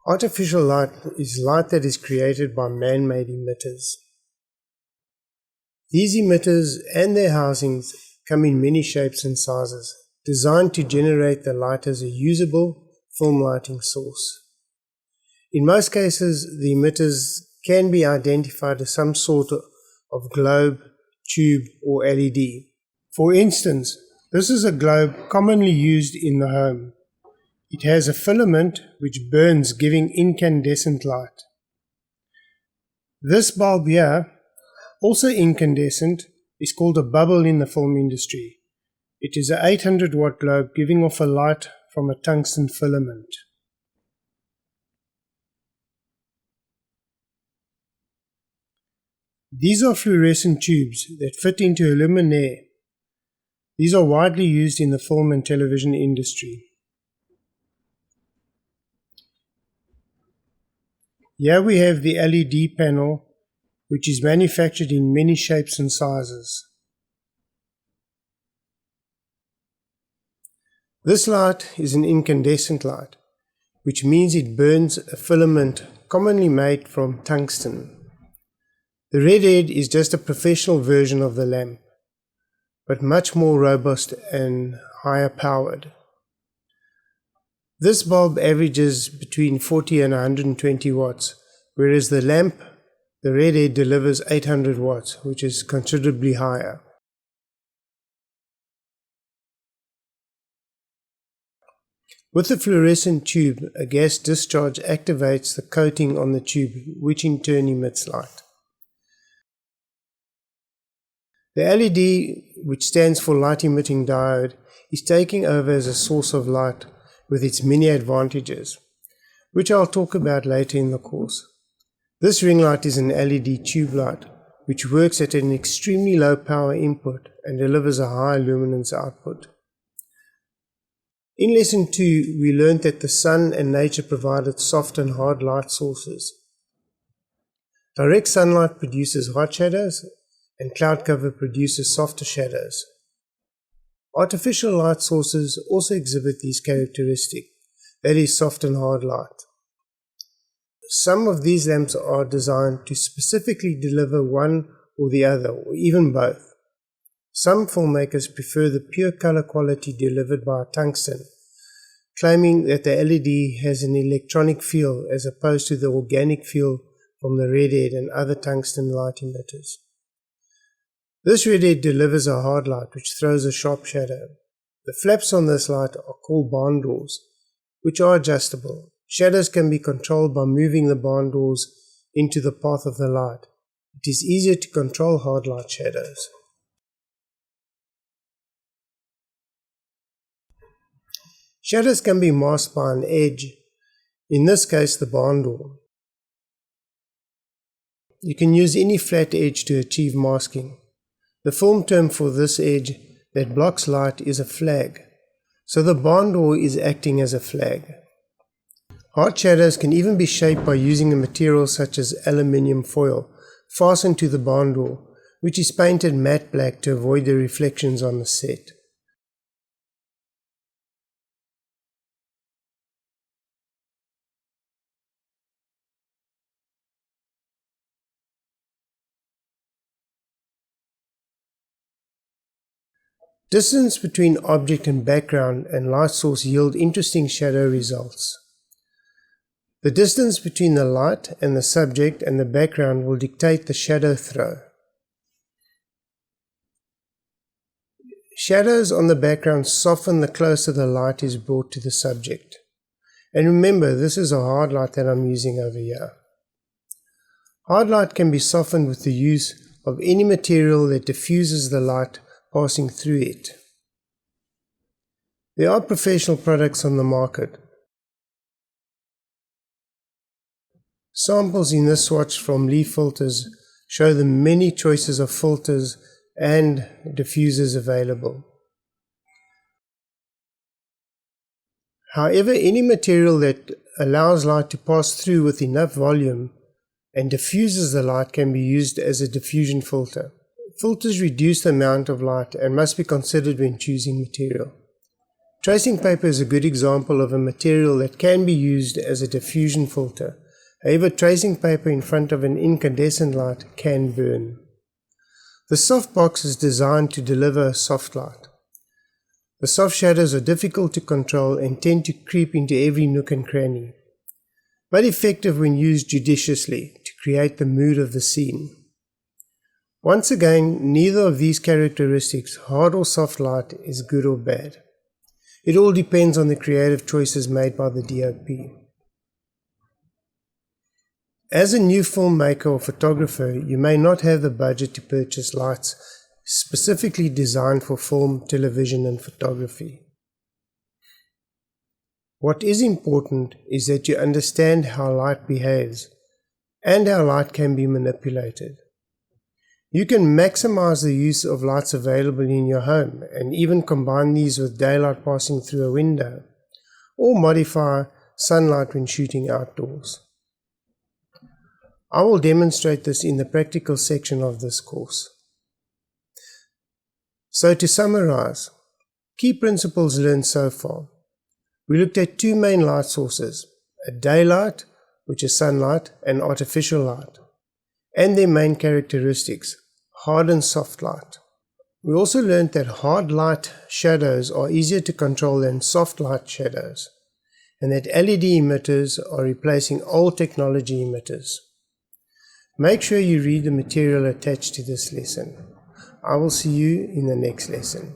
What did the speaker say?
Artificial light is light that is created by man-made emitters. These emitters and their housings come in many shapes and sizes, designed to generate the light as a usable film lighting source. In most cases, the emitters can be identified as some sort of globe, tube, or LED. For instance, this is a globe commonly used in the home. It has a filament which burns, giving incandescent light. This bulb here, also incandescent, is called a bubble in the film industry. It is an 800 watt globe giving off a light from a tungsten filament. These are fluorescent tubes that fit into a luminaire. These are widely used in the film and television industry. Here we have the LED panel, which is manufactured in many shapes and sizes. This light is an incandescent light, which means it burns a filament commonly made from tungsten. The redhead is just a professional version of the lamp, but much more robust and higher powered. This bulb averages between 40 and 120 watts, whereas the lamp, the redhead, delivers 800 watts, which is considerably higher. With the fluorescent tube, a gas discharge activates the coating on the tube, which in turn emits light. The LED, which stands for light emitting diode, is taking over as a source of light with its many advantages, which I'll talk about later in the course. This ring light is an LED tube light, which works at an extremely low power input and delivers a high luminance output. In lesson 2, we learned that the sun and nature provided soft and hard light sources. Direct sunlight produces hot shadows, and cloud cover produces softer shadows. Artificial light sources also exhibit these characteristics, that is, soft and hard light. Some of these lamps are designed to specifically deliver one or the other, or even both. Some filmmakers prefer the pure color quality delivered by tungsten, claiming that the LED has an electronic feel as opposed to the organic feel from the redhead and other tungsten light emitters. This redhead delivers a hard light which throws a sharp shadow. The flaps on this light are called barn doors, which are adjustable. Shadows can be controlled by moving the barn doors into the path of the light. It is easier to control hard light shadows. Shadows can be masked by an edge, in this case the barn door. You can use any flat edge to achieve masking. The film term for this edge that blocks light is a flag, so the barn door is acting as a flag. Hard shadows can even be shaped by using a material such as aluminium foil fastened to the barn door, which is painted matte black to avoid the reflections on the set. Distance between object and background and light source yield interesting shadow results. The distance between the light and the subject and the background will dictate the shadow throw. Shadows on the background soften the closer the light is brought to the subject. And remember, this is a hard light that I'm using over here. Hard light can be softened with the use of any material that diffuses the light passing through it. There are professional products on the market. Samples in this swatch from Leaf Filters show the many choices of filters and diffusers available. However, any material that allows light to pass through with enough volume and diffuses the light can be used as a diffusion filter. Filters reduce the amount of light and must be considered when choosing material. Tracing paper is a good example of a material that can be used as a diffusion filter. However, tracing paper in front of an incandescent light can burn. The softbox is designed to deliver a soft light. The soft shadows are difficult to control and tend to creep into every nook and cranny, but effective when used judiciously to create the mood of the scene. Once again, neither of these characteristics, hard or soft light, is good or bad. It all depends on the creative choices made by the DOP. As a new filmmaker or photographer, you may not have the budget to purchase lights specifically designed for film, television, and photography. What is important is that you understand how light behaves and how light can be manipulated. You can maximize the use of lights available in your home and even combine these with daylight passing through a window, or modify sunlight when shooting outdoors. I will demonstrate this in the practical section of this course. So to summarize, key principles learned so far. We looked at two main light sources, a daylight, which is sunlight, and artificial light, and their main characteristics, hard and soft light. We also learned that hard light shadows are easier to control than soft light shadows, and that LED emitters are replacing old technology emitters. Make sure you read the material attached to this lesson. I will see you in the next lesson.